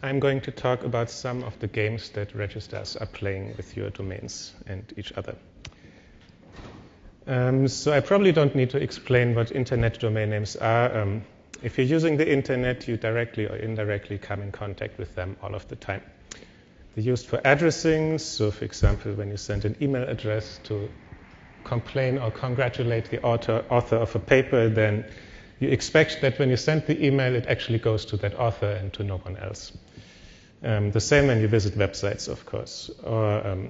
I'm going to talk about some of the games that registrars are playing with your domains and each other. So I probably don't need to explain what internet domain names are. If you're using the internet, you directly or indirectly come in contact with them all of the time. They're used for addressing. So for example, when you send an email address to complain or congratulate the author of a paper, then you expect that when you send the email, it actually goes to that author and to no one else. The same when you visit websites, of course. Or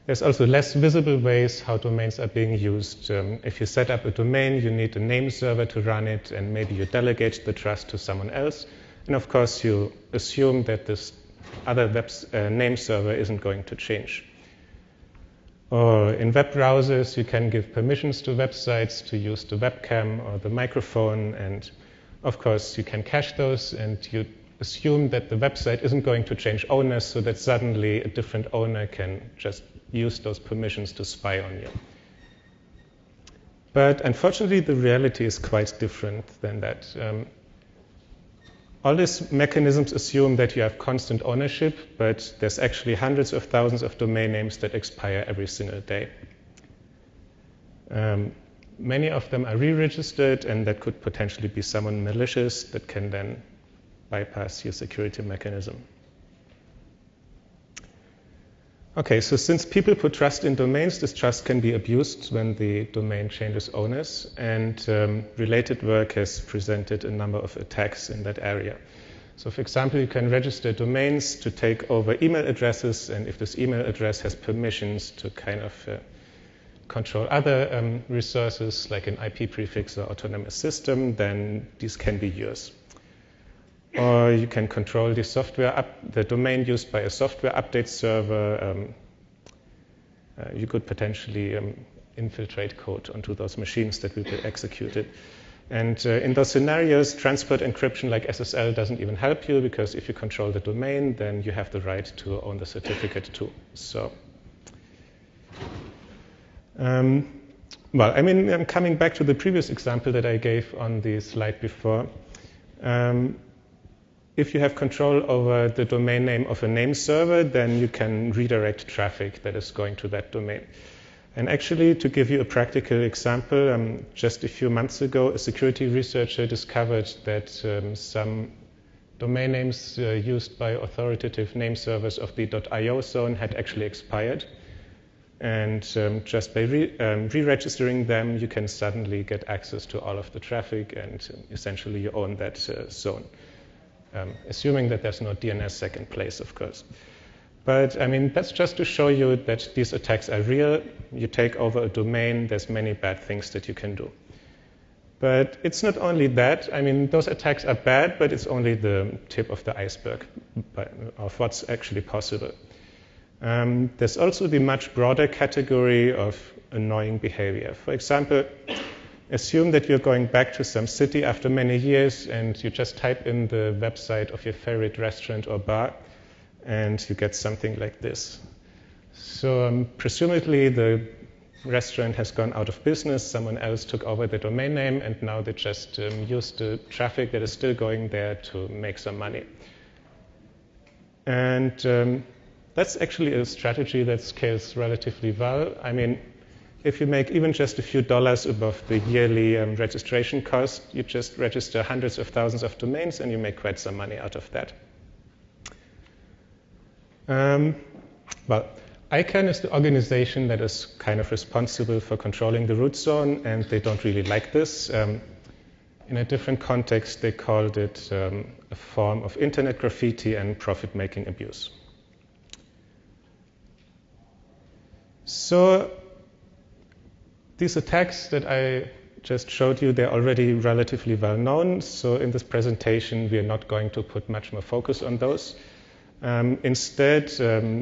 there's also less visible ways how domains are being used. If you set up a domain, you need a name server to run it, and maybe you delegate the trust to someone else. And of course, you assume that this other name server isn't going to change. Or in web browsers, you can give permissions to websites to use the webcam or the microphone. And of course, you can cache those, and you assume that the website isn't going to change owners, so that suddenly a different owner can just use those permissions to spy on you. But unfortunately, the reality is quite different than that. All these mechanisms assume that you have constant ownership, but there's actually hundreds of thousands of domain names that expire every single day. Many of them are re-registered, and that could potentially be someone malicious that can then bypass your security mechanism. Okay, so since people put trust in domains, this trust can be abused when the domain changes owners, and related work has presented a number of attacks in that area. So for example, you can register domains to take over email addresses, and if this email address has permissions to kind of control other resources, like an IP prefix or autonomous system, then these can be yours. Or you can control the domain used by a software update server. You could potentially infiltrate code onto those machines that will be executed. And in those scenarios, transport encryption like SSL doesn't even help you, because if you control the domain, then you have the right to own the certificate too. So, well, I mean, I'm coming back to the previous example that I gave on the slide before. If you have control over the domain name of a name server, then you can redirect traffic that is going to that domain. And actually, to give you a practical example, just a few months ago, a security researcher discovered that some domain names used by authoritative name servers of the .io zone had actually expired. And just by re-registering them, you can suddenly get access to all of the traffic, and essentially you own that zone. Assuming that there's no DNSSEC in place, of course. But I mean, that's just to show you that these attacks are real. You take over a domain, there's many bad things that you can do. But it's not only that. I mean, those attacks are bad, but it's only the tip of the iceberg of what's actually possible. There's also the much broader category of annoying behavior. For example, assume that you're going back to some city after many years, and you just type in the website of your favorite restaurant or bar, and you get something like this. So presumably the restaurant has gone out of business, someone else took over the domain name, and now they just use the traffic that is still going there to make some money. And that's actually a strategy that scales relatively well. I mean, if you make even just a few dollars above the yearly registration cost, you just register hundreds of thousands of domains, and you make quite some money out of that. Well, ICANN is the organization that is kind of responsible for controlling the root zone, and they don't really like this. In a different context, they called it a form of internet graffiti and profit-making abuse. So these attacks that I just showed you, they're already relatively well known. So in this presentation, we are not going to put much more focus on those. Instead,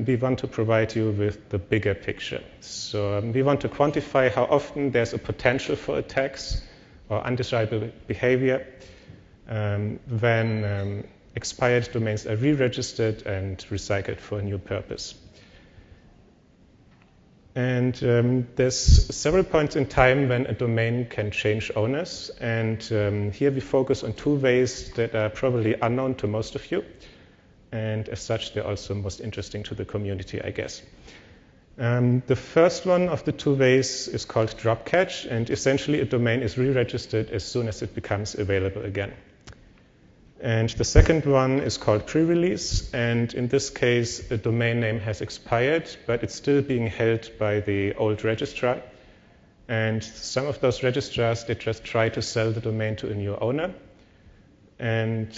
we want to provide you with the bigger picture. So we want to quantify how often there's a potential for attacks or undesirable behavior when expired domains are re-registered and recycled for a new purpose. And there's several points in time when a domain can change owners. And here we focus on two ways that are probably unknown to most of you. and as such, they're also most interesting to the community, I guess. The first one of the two ways is called drop catch, and essentially a domain is re-registered as soon as it becomes available again. And the second one is called pre-release, and in this case, a domain name has expired, but it's still being held by the old registrar. And some of those registrars, they just try to sell the domain to a new owner and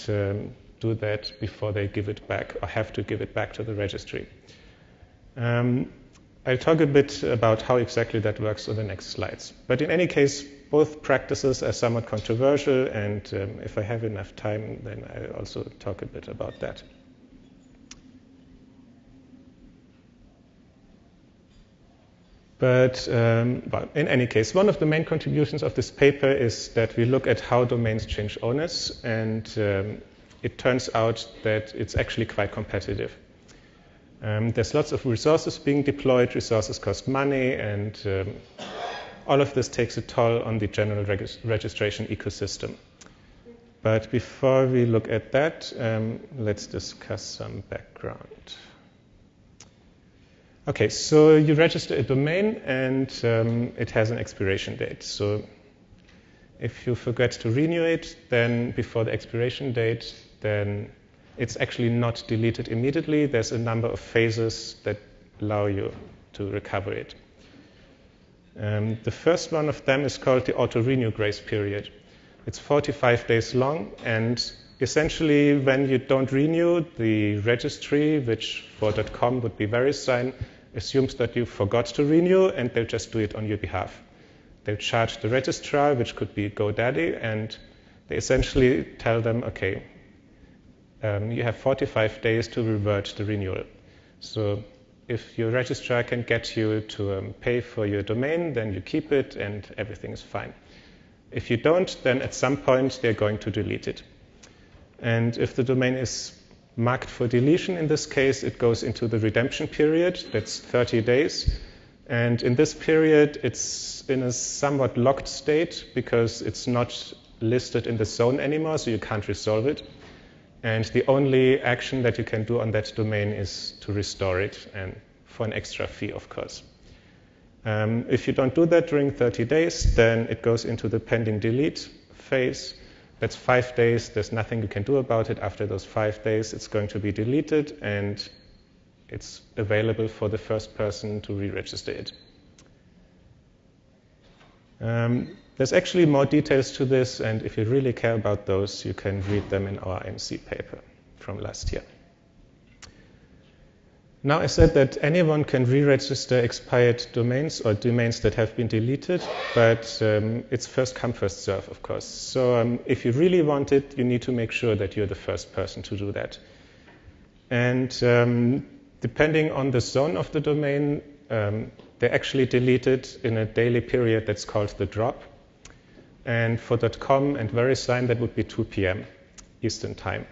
do that before they give it back or have to give it back to the registry. I'll talk a bit about how exactly that works on the next slides. But in any case, both practices are somewhat controversial, and if I have enough time, then I'll also talk a bit about that. But well, in any case, one of the main contributions of this paper is that we look at how domains change owners, and it turns out that it's actually quite competitive. There's lots of resources being deployed, resources cost money, and all of this takes a toll on the general registration ecosystem. But before we look at that, let's discuss some background. Okay, so you register a domain, and it has an expiration date. So if you forget to renew it, then before the expiration date, then it's actually not deleted immediately. There's a number of phases that allow you to recover it. The first one of them is called the auto-renew grace period. It's 45 days long, and essentially when you don't renew, the registry, which for .com would be VeriSign, assumes that you forgot to renew, and they'll just do it on your behalf. They'll charge the registrar, which could be GoDaddy, and they essentially tell them, okay, you have 45 days to revert the renewal. So if your registrar can get you to pay for your domain, then you keep it and everything is fine. If you don't, then at some point they're going to delete it. And if the domain is marked for deletion in this case, it goes into the redemption period. That's 30 days. And in this period, it's in a somewhat locked state because it's not listed in the zone anymore, so you can't resolve it. And the only action that you can do on that domain is to restore it, and for an extra fee, of course. If you don't do that during 30 days, then it goes into the pending delete phase. That's 5 days. There's nothing you can do about it. After those 5 days, it's going to be deleted, and it's available for the first person to re-register it. There's actually more details to this, and if you really care about those, you can read them in our MC paper from last year. Now, I said that anyone can re-register expired domains or domains that have been deleted, but it's first come, first serve, of course. So if you really want it, you need to make sure that you're the first person to do that. And depending on the zone of the domain, they're actually deleted in a daily period that's called the drop. And for .com and VeriSign, that would be 2 p.m. Eastern Time.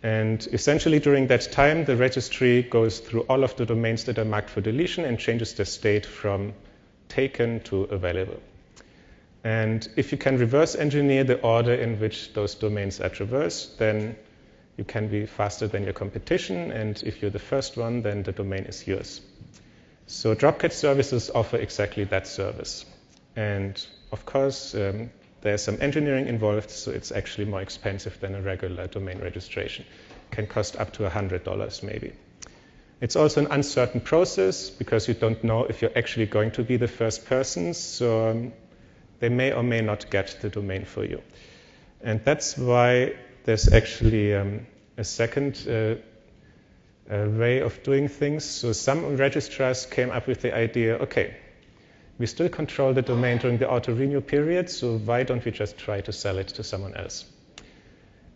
And essentially during that time, the registry goes through all of the domains that are marked for deletion and changes their state from taken to available. And if you can reverse engineer the order in which those domains are traversed, then you can be faster than your competition. And if you're the first one, then the domain is yours. So Dropcat services offer exactly that service. And of course, there's some engineering involved, so it's actually more expensive than a regular domain registration. It can cost up to $100 maybe. It's also an uncertain process because you don't know if you're actually going to be the first person, so they may or may not get the domain for you. And that's why there's actually a second way of doing things. So some registrars came up with the idea, okay, we still control the domain during the auto-renew period, so why don't we just try to sell it to someone else?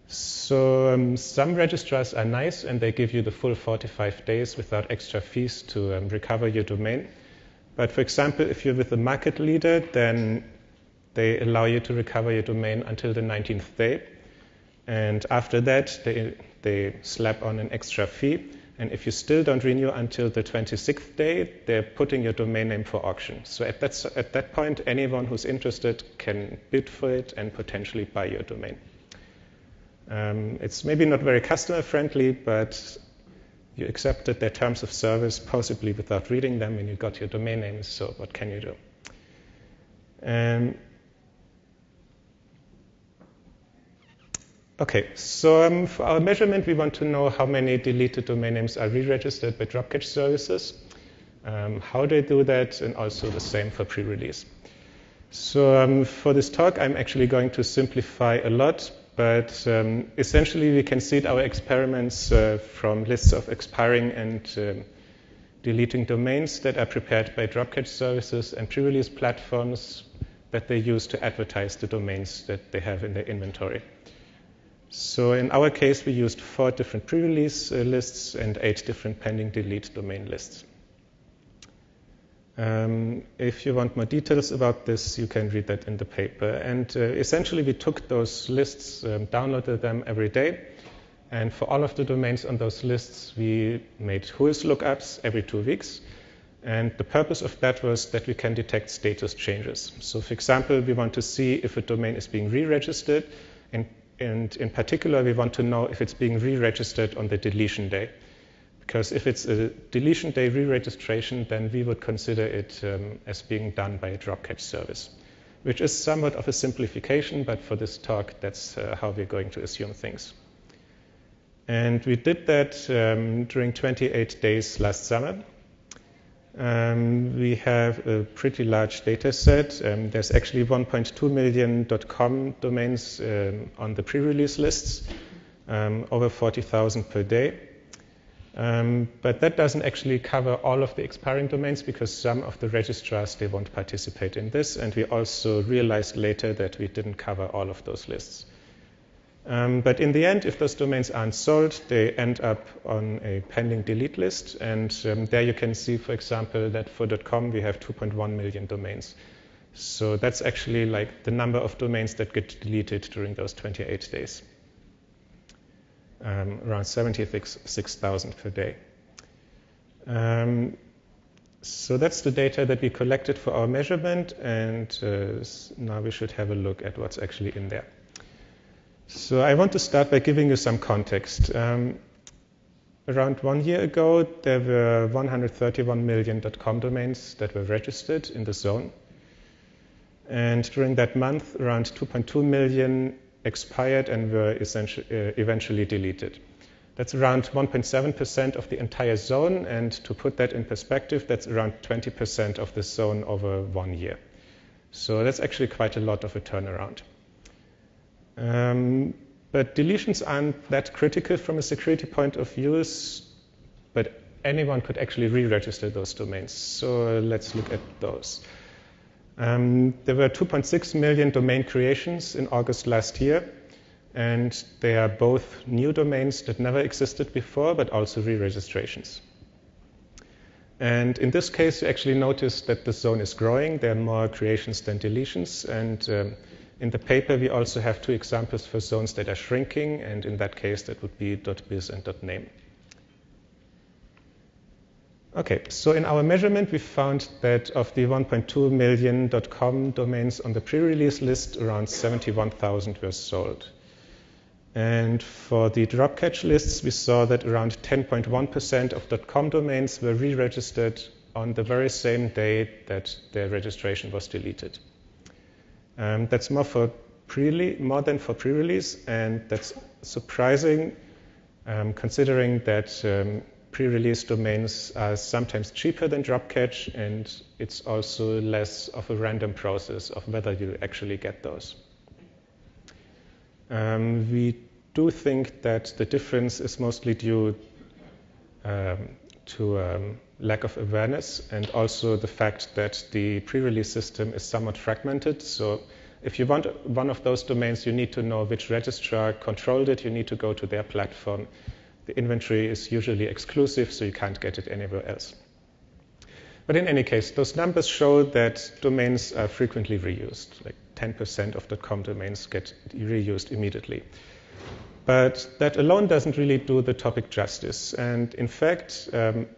So some registrars are nice, and they give you the full 45 days without extra fees to recover your domain. But for example, if you're with a market leader, then they allow you to recover your domain until the 19th day. And after that, they slap on an extra fee. And if you still don't renew until the 26th day, they're putting your domain name for auction. So at that point, anyone who's interested can bid for it and potentially buy your domain. It's maybe not very customer friendly, but you accepted their terms of service, possibly without reading them, and you got your domain names, so what can you do? Okay, so for our measurement, we want to know how many deleted domain names are re-registered by Dropcatch services, how they do that, and also the same for pre-release. So for this talk, I'm actually going to simplify a lot, but essentially we can seed our experiments from lists of expiring and deleting domains that are prepared by Dropcatch services and pre-release platforms that they use to advertise the domains that they have in their inventory. So in our case, we used 4 different pre-release lists and 8 different pending delete domain lists. If you want more details about this, you can read that in the paper. And essentially, we took those lists, downloaded them every day. And for all of the domains on those lists, we made whois lookups every 2 weeks. And the purpose of that was that we can detect status changes. So for example, we want to see if a domain is being re-registered. And in particular, we want to know if it's being re-registered on the deletion day. Because if it's a deletion day re-registration, then we would consider it as being done by a Dropcatch service, which is somewhat of a simplification, but for this talk, that's how we're going to assume things. And we did that during 28 days last summer. We have a pretty large data set. There's actually 1.2 million .com domains on the pre-release lists, over 40,000 per day. But that doesn't actually cover all of the expiring domains because some of the registrars, they won't participate in this. And we also realized later that we didn't cover all of those lists. But in the end, if those domains aren't sold, they end up on a pending delete list. And there you can see, for example, that for .com we have 2.1 million domains. So that's actually like the number of domains that get deleted during those 28 days. Around 76,000 per day. So that's the data that we collected for our measurement, and now we should have a look at what's actually in there. So I want to start by giving you some context. Around 1 year ago, there were 131 million .com domains that were registered in the zone. And during that month, around 2.2 million expired and were eventually deleted. That's around 1.7% of the entire zone, and to put that in perspective, that's around 20% of the zone over 1 year. So that's actually quite a lot of a turnaround. But deletions aren't that critical from a security point of view, but anyone could actually re-register those domains. So let's look at those. There were 2.6 million domain creations in August last year, and they are both new domains that never existed before, but also re-registrations. And in this case, you actually notice that the zone is growing. There are more creations than deletions. And in the paper, we also have 2 examples for zones that are shrinking, and in that case, that would be .biz and .name. Okay, so in our measurement, we found that of the 1.2 million .com domains on the pre-release list, around 71,000 were sold. And for the Dropcatch lists, we saw that around 10.1% of .com domains were re-registered on the very same day that their registration was deleted. That's more than for pre-release, and that's surprising considering that pre-release domains are sometimes cheaper than Dropcatch, and it's also less of a random process of whether you actually get those. We do think that the difference is mostly due to lack of awareness, and also the fact that the pre-release system is somewhat fragmented. So if you want one of those domains, you need to know which registrar controlled it. You need to go to their platform. The inventory is usually exclusive, so you can't get it anywhere else. But in any case, those numbers show that domains are frequently reused. Like 10% of .com domains get reused immediately. But that alone doesn't really do the topic justice. And in fact,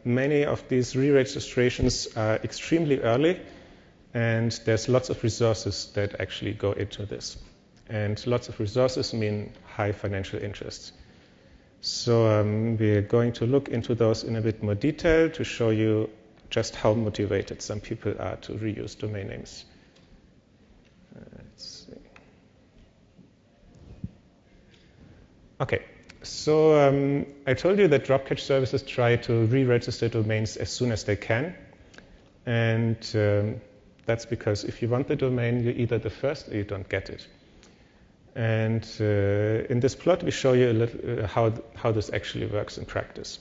many of these re-registrations are extremely early, and there's lots of resources that actually go into this. and lots of resources mean high financial interests. So we're going to look into those in a bit more detail to show you just how motivated some people are to reuse domain names. Let's see. Okay, so I told you that Dropcatch services try to re-register domains as soon as they can. And that's because if you want the domain, you're either the first or you don't get it. And in this plot, we show you a little how this actually works in practice.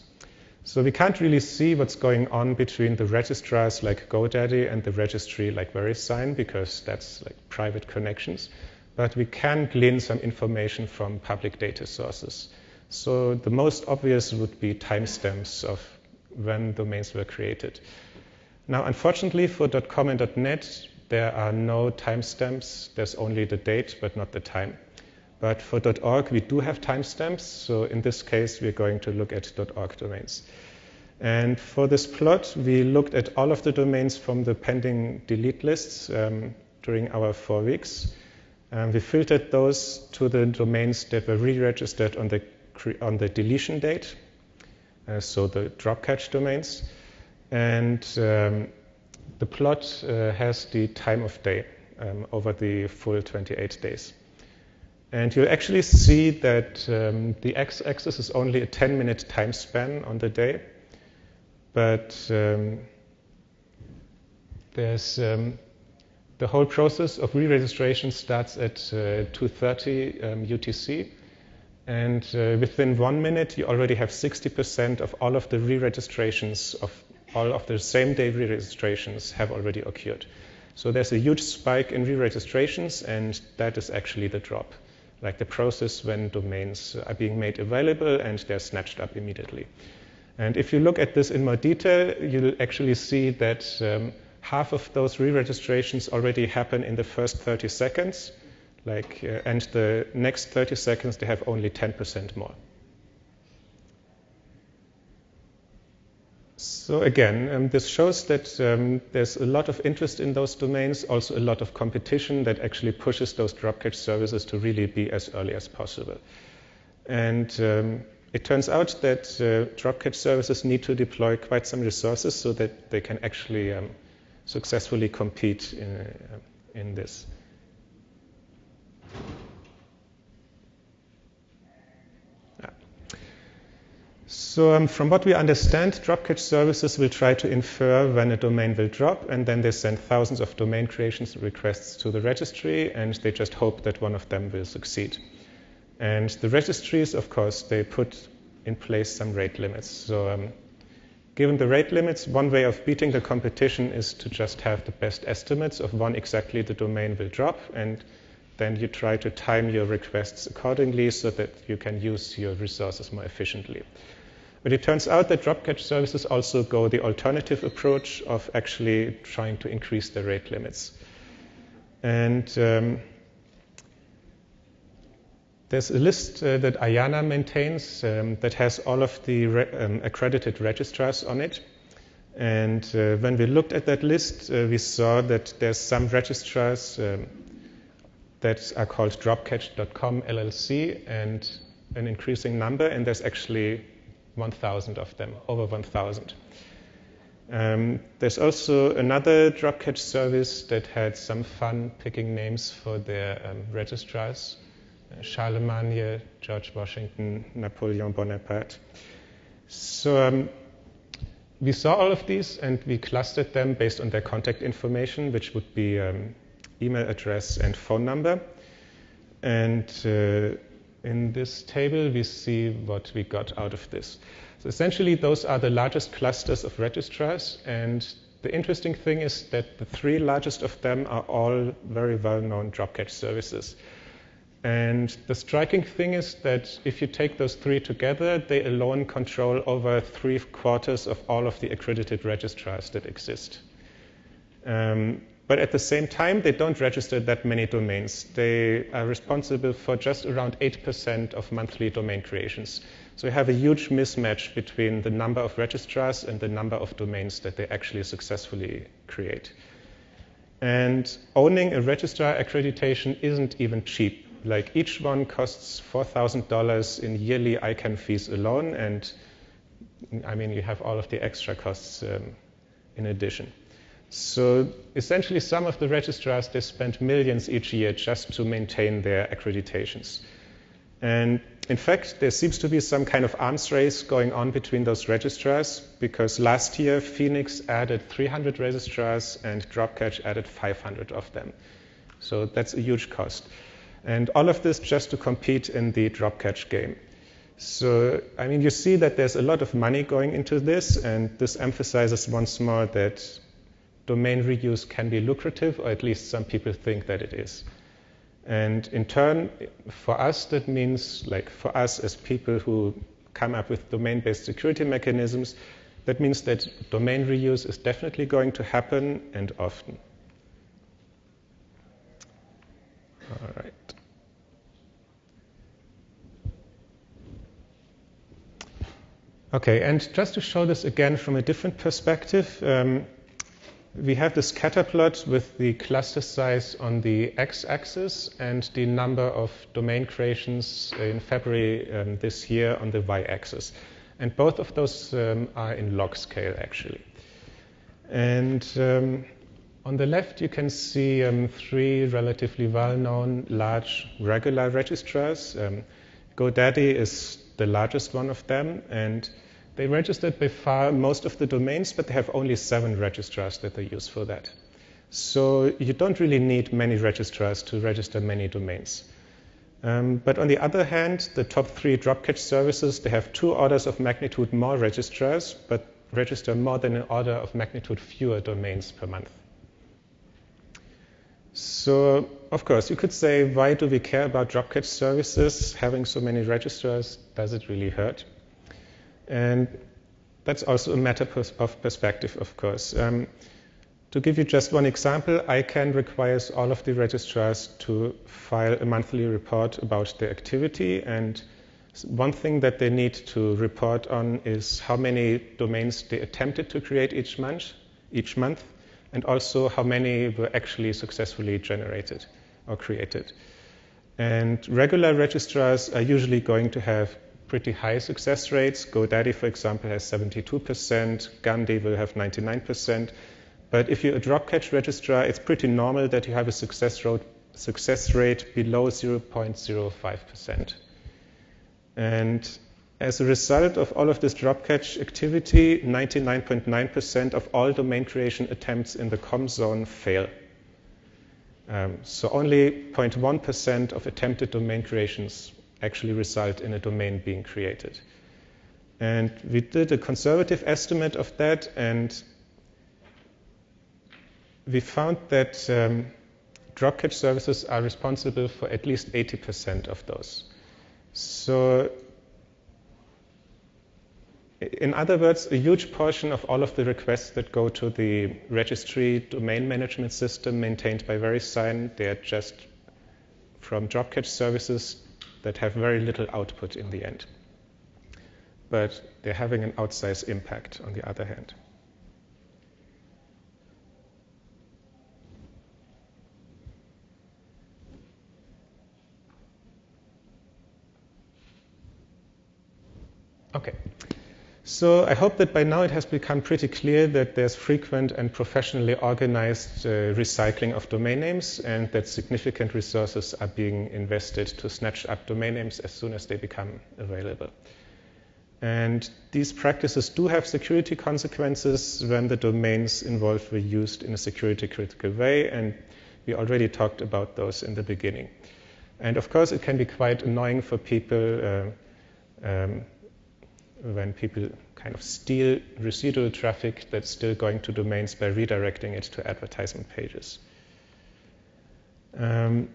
So we can't really see what's going on between the registrars like GoDaddy and the registry like VeriSign, because that's like private connections. But we can glean some information from public data sources. So the most obvious would be timestamps of when domains were created. Now, unfortunately, for .com and .net, there are no timestamps. There's only the date, but not the time. But for .org, we do have timestamps. So in this case, we're going to look at .org domains. And for this plot, we looked at all of the domains from the pending delete lists during our 4 weeks. We filtered those to the domains that were re-registered on the deletion date, so the Dropcatch domains. And the plot has the time of day over the full 28 days. And you'll actually see that the x-axis is only a 10-minute time span on the day. But there's the whole process of re-registration starts at 2:30 UTC. And within 1 minute, you already have 60% of all of the re-registrations of all of the same-day re-registrations have already occurred. So there's a huge spike in re-registrations, and that is actually the drop, like the process when domains are being made available and they're snatched up immediately. And if you look at this in more detail, you'll actually see that half of those re-registrations already happen in the first 30 seconds, and the next 30 seconds, they have only 10% more. So again, this shows that there's a lot of interest in those domains, also a lot of competition that actually pushes those Dropcatch services to really be as early as possible. And it turns out that Dropcatch services need to deploy quite some resources so that they can actually successfully compete in this. So from what we understand, Dropcatch services will try to infer when a domain will drop, and then they send thousands of domain creations requests to the registry, and they just hope that one of them will succeed. And the registries, of course, they put in place some rate limits. So given the rate limits, one way of beating the competition is to just have the best estimates of when exactly the domain will drop, and then you try to time your requests accordingly so that you can use your resources more efficiently. But it turns out that Dropcatch services also go the alternative approach of actually trying to increase the rate limits. And there's a list that Ayana maintains that has all of the accredited registrars on it. And when we looked at that list, we saw that there's some registrars that are called dropcatch.com LLC, and an increasing number, and there's actually 1,000 of them, over 1,000. There's also another Dropcatch service that had some fun picking names for their registrars. Charlemagne, George Washington, Napoleon Bonaparte. So we saw all of these, and we clustered them based on their contact information, which would be email address and phone number. And in this table, we see what we got out of this. So essentially, those are the largest clusters of registrars. And the interesting thing is that the 3 largest of them are all very well-known Dropcatch services. And the striking thing is that if you take those 3 together, they alone control over 3/4 of all of the accredited registrars that exist. But at the same time, they don't register that many domains. They are responsible for just around 8% of monthly domain creations. So you have a huge mismatch between the number of registrars and the number of domains that they actually successfully create. And owning a registrar accreditation isn't even cheap. like each one costs $4,000 in yearly ICANN fees alone, and I mean, you have all of the extra costs in addition. So essentially, some of the registrars, they spend millions each year just to maintain their accreditations. And in fact, there seems to be some kind of arms race going on between those registrars, because last year, Phoenix added 300 registrars and Dropcatch added 500 of them. So that's a huge cost. And all of this just to compete in the Dropcatch game. So, I mean, you see that there's a lot of money going into this, and this emphasizes once more that domain reuse can be lucrative, or at least some people think that it is. And in turn, for us, that means, like for us as people who come up with domain-based security mechanisms, that means that domain reuse is definitely going to happen, and often. All right. Okay, and just to show this again from a different perspective, we have this scatter plot with the cluster size on the x-axis and the number of domain creations in February this year on the y-axis. And both of those are in log scale, actually. And on the left, you can see 3 relatively well-known large regular registrars. GoDaddy is the largest one of them, and they registered by far most of the domains, but they have only 7 registrars that they use for that. So you don't really need many registrars to register many domains. But on the other hand, the top 3 Dropcatch services, they have 2 orders of magnitude more registrars, but register more than an order of magnitude fewer domains per month. So, of course, you could say, why do we care about Dropcatch services? Having so many registrars, does it really hurt? And that's also a matter of perspective, of course. To give you just one example, ICANN requires all of the registrars to file a monthly report about their activity. And one thing that they need to report on is how many domains they attempted to create each month, and also how many were actually successfully generated or created. And regular registrars are usually going to have pretty high success rates. GoDaddy, for example, has 72%. Gandhi will have 99%. But if you're a Dropcatch registrar, it's pretty normal that you have a success rate below 0.05%. And as a result of all of this Dropcatch activity, 99.9% of all domain creation attempts in the COM zone fail. So only 0.1% of attempted domain creations actually result in a domain being created. And we did a conservative estimate of that, and we found that Dropcatch services are responsible for at least 80% of those. So in other words, a huge portion of all of the requests that go to the registry domain management system maintained by VeriSign, they're just from Dropcatch services that have very little output in the end. But they're having an outsized impact on the other hand. Okay. So I hope that by now it has become pretty clear that there's frequent and professionally organized recycling of domain names, and that significant resources are being invested to snatch up domain names as soon as they become available. And these practices do have security consequences when the domains involved were used in a security critical way, and we already talked about those in the beginning. And of course, it can be quite annoying for people when people kind of steal residual traffic that's still going to domains by redirecting it to advertisement pages. But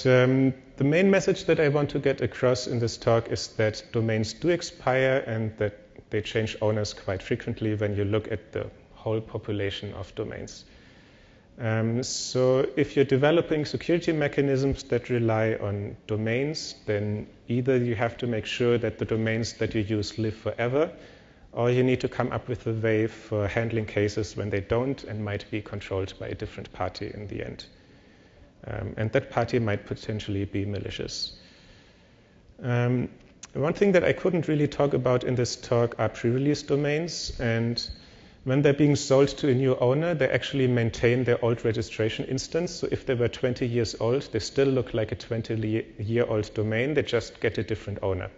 the main message that I want to get across in this talk is that domains do expire and that they change owners quite frequently when you look at the whole population of domains. So if you're developing security mechanisms that rely on domains, then either you have to make sure that the domains that you use live forever, or you need to come up with a way for handling cases when they don't and might be controlled by a different party in the end. And that party might potentially be malicious. One thing that I couldn't really talk about in this talk are pre-release domains. And when they're being sold to a new owner, they actually maintain their old registration instance. So if they were 20 years old, they still look like a 20-year-old domain. They just get a different owner.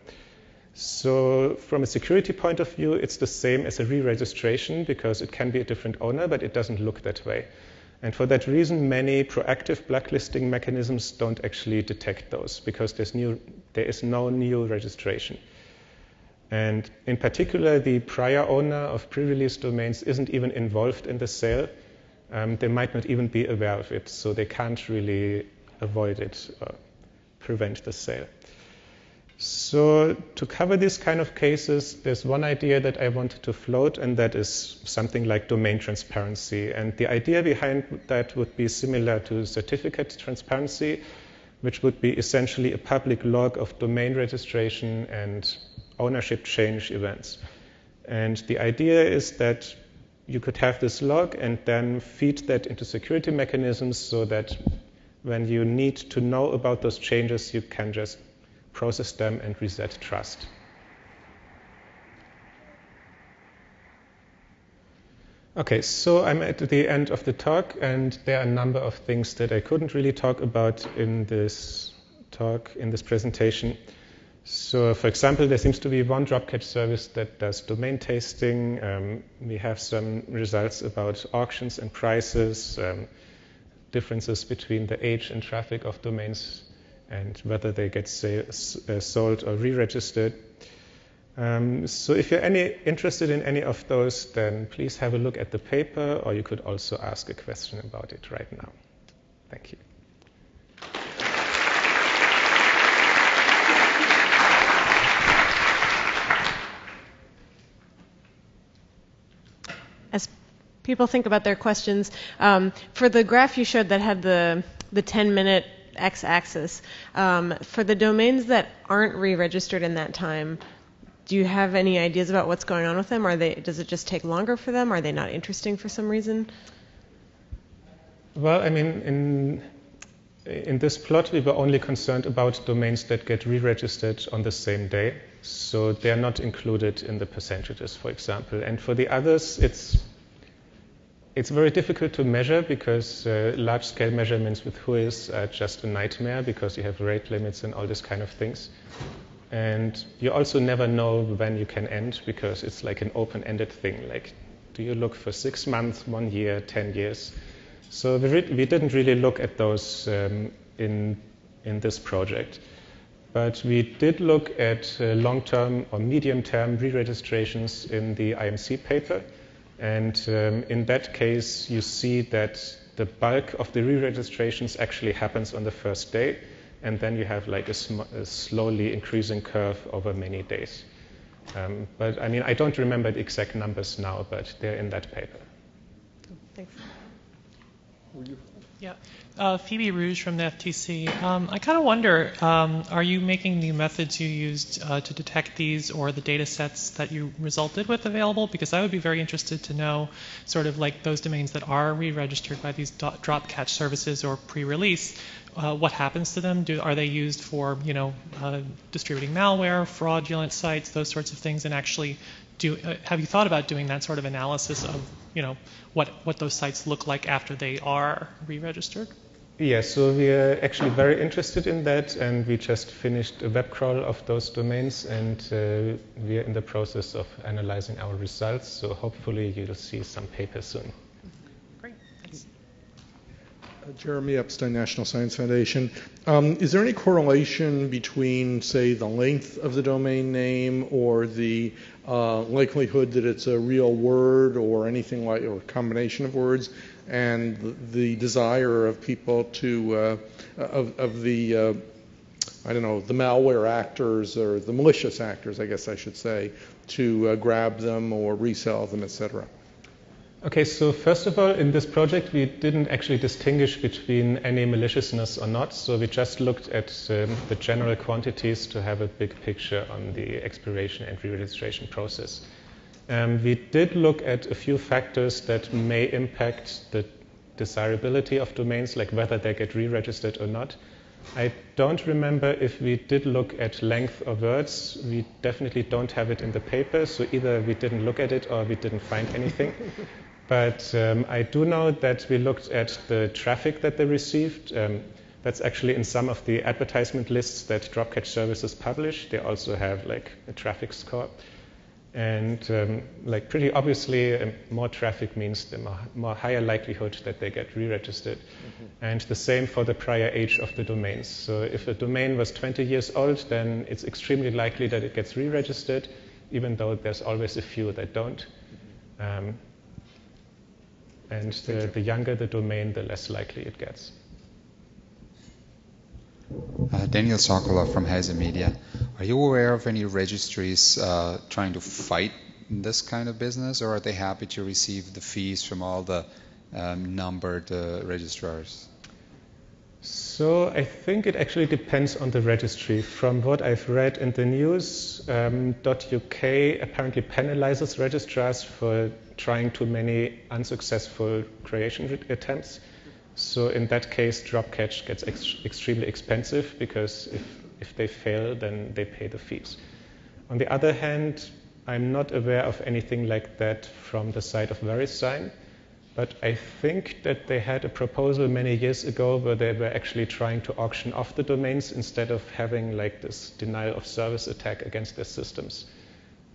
So from a security point of view, it's the same as a re-registration because it can be a different owner, but it doesn't look that way. And for that reason, many proactive blacklisting mechanisms don't actually detect those because there is no new registration. And in particular, the prior owner of pre-release domains isn't even involved in the sale. They might not even be aware of it, so they can't really avoid it or prevent the sale. So to cover these kind of cases, there's one idea that I wanted to float, and that is something like domain transparency. And the idea behind that would be similar to certificate transparency, which would be essentially a public log of domain registration and ownership change events. And the idea is that you could have this log and then feed that into security mechanisms so that when you need to know about those changes, you can just process them and reset trust. Okay, so I'm at the end of the talk, and there are a number of things that I couldn't really talk about in this talk, in this presentation. So, for example, there seems to be one Dropcatch service that does domain tasting. We have some results about auctions and prices, differences between the age and traffic of domains, and whether they get sold or re-registered. So if you're interested in any of those, then please have a look at the paper, or you could also ask a question about it right now. Thank you. As people think about their questions, for the graph you showed that had the 10-minute x-axis, for the domains that aren't re-registered in that time, do you have any ideas about what's going on with them? Does it just take longer for them? Are they not interesting for some reason? Well, I mean, in this plot, we were only concerned about domains that get re-registered on the same day. So they're not included in the percentages, for example. And for the others, it's very difficult to measure because large-scale measurements with WHOIS are just a nightmare because you have rate limits and all this kind of things. And you also never know when you can end because it's like an open-ended thing. Like, do you look for 6 months, 1 year, 10 years? So we didn't really look at those in this project. But we did look at long-term or medium-term re-registrations in the IMC paper. And in that case, you see that the bulk of the re-registrations actually happens on the first day. And then you have like a slowly increasing curve over many days. But I mean, I don't remember the exact numbers now, but they're in that paper. Thanks. Yeah, Phoebe Rouge from the FTC. I kind of wonder, are you making the methods you used to detect these or the data sets that you resulted with available? Because I would be very interested to know sort of like those domains that are re-registered by these Dropcatch services or pre-release, what happens to them? Are they used for, distributing malware, fraudulent sites, those sorts of things? And actually, have you thought about doing that sort of analysis of, what those sites look like after they are re-registered? Yes, so we are actually very interested in that, and we just finished a web crawl of those domains, and we are in the process of analyzing our results. So hopefully you'll see some papers soon. Great, thanks. Jeremy Epstein, National Science Foundation. Is there any correlation between, say, the length of the domain name or the likelihood that it's a real word or anything like, or a combination of words, and the desire of people to, the malware actors or the malicious actors, I guess I should say, to grab them or resell them, etc.? Okay, so first of all, in this project, we didn't actually distinguish between any maliciousness or not. So we just looked at the general quantities to have a big picture on the expiration and re-registration process. We did look at a few factors that may impact the desirability of domains, like whether they get re-registered or not. I don't remember if we did look at length or words. We definitely don't have it in the paper, so either we didn't look at it or we didn't find anything. But I do know that we looked at the traffic that they received. That's actually in some of the advertisement lists that Dropcatch services publish. They also have like a traffic score. And like pretty obviously, more traffic means the more higher likelihood that they get re-registered. Mm-hmm. And the same for the prior age of the domains. So if a domain was 20 years old, then it's extremely likely that it gets re-registered, even though there's always a few that don't. Mm-hmm. And the younger the domain, the less likely it gets. Daniel Sokola from Heise Media. Are you aware of any registries trying to fight this kind of business, or are they happy to receive the fees from all the numbered registrars? So I think it actually depends on the registry. From what I've read in the news, .uk apparently penalizes registrars for trying too many unsuccessful creation attempts. So in that case, Dropcatch gets extremely expensive because if they fail, then they pay the fees. On the other hand, I'm not aware of anything like that from the side of VeriSign, but I think that they had a proposal many years ago where they were actually trying to auction off the domains instead of having like this denial of service attack against their systems.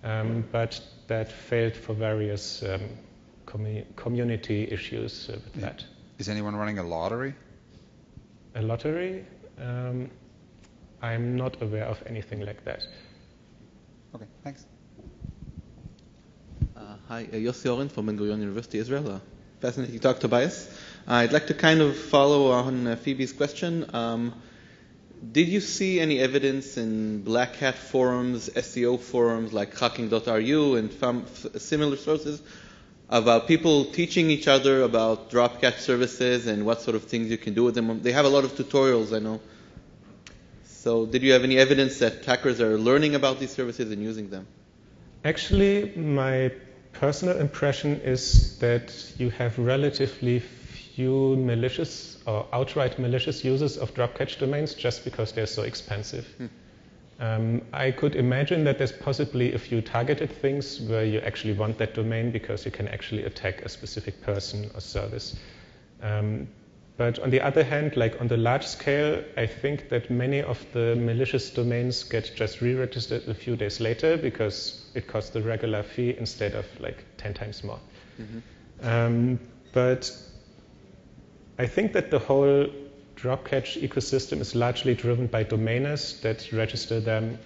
But that failed for various community issues with that. Is anyone running a lottery? A lottery? I'm not aware of anything like that. Okay, thanks. Hi, Yossi Oren from Ben-Gurion University, Israel. Fascinating talk, Tobias. I'd like to kind of follow on Phoebe's question. Did you see any evidence in Black Hat forums, SEO forums like hacking.ru and similar sources about people teaching each other about Dropcatch services and what sort of things you can do with them? They have a lot of tutorials, I know. So did you have any evidence that hackers are learning about these services and using them? Actually, my personal impression is that you have relatively few malicious or outright malicious users of Dropcatch domains just because they're so expensive. I could imagine that there's possibly a few targeted things where you actually want that domain because you can actually attack a specific person or service. But on the other hand, like on the large scale, I think that many of the malicious domains get just re-registered a few days later because it costs the regular fee instead of like 10 times more. Mm-hmm. But I think that the whole Dropcatch ecosystem is largely driven by domainers that register them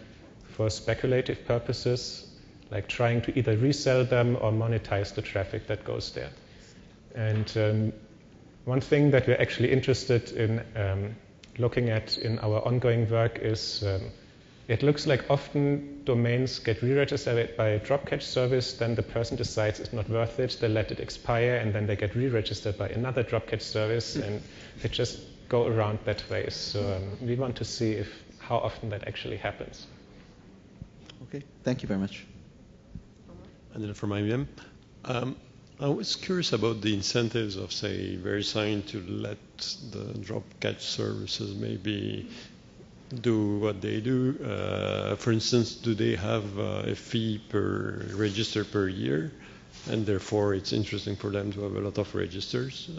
for speculative purposes, like trying to either resell them or monetize the traffic that goes there. And one thing that we're actually interested in looking at in our ongoing work is it looks like often domains get re-registered by a Dropcatch service, then the person decides it's not worth it, they let it expire, and then they get re-registered by another Dropcatch service, and they just go around that way. So we want to see how often that actually happens. Okay, thank you very much. And then from IBM, I was curious about the incentives of, say, VeriSign to let the Dropcatch services maybe do what they do. For instance, do they have a fee per register per year, and therefore it's interesting for them to have a lot of registrars?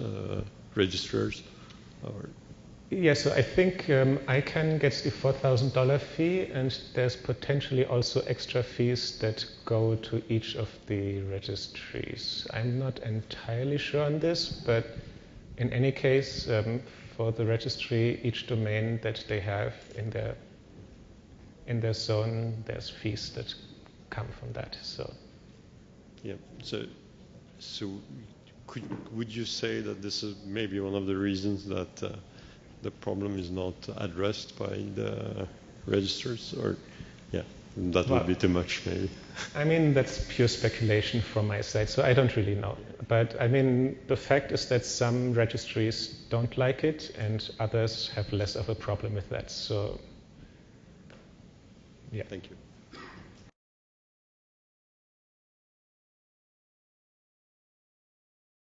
Yeah, so I think ICANN gets the $4,000 fee, and there's potentially also extra fees that go to each of the registries. I'm not entirely sure on this, but in any case, for the registry, each domain that they have in their zone, there's fees that come from that. So, yeah. So would you say that this is maybe one of the reasons that the problem is not addressed by the registrars? Or, yeah, that would be too much, maybe. I mean, that's pure speculation from my side, so I don't really know. But I mean, the fact is that some registries don't like it, and others have less of a problem with that. So, yeah. Thank you.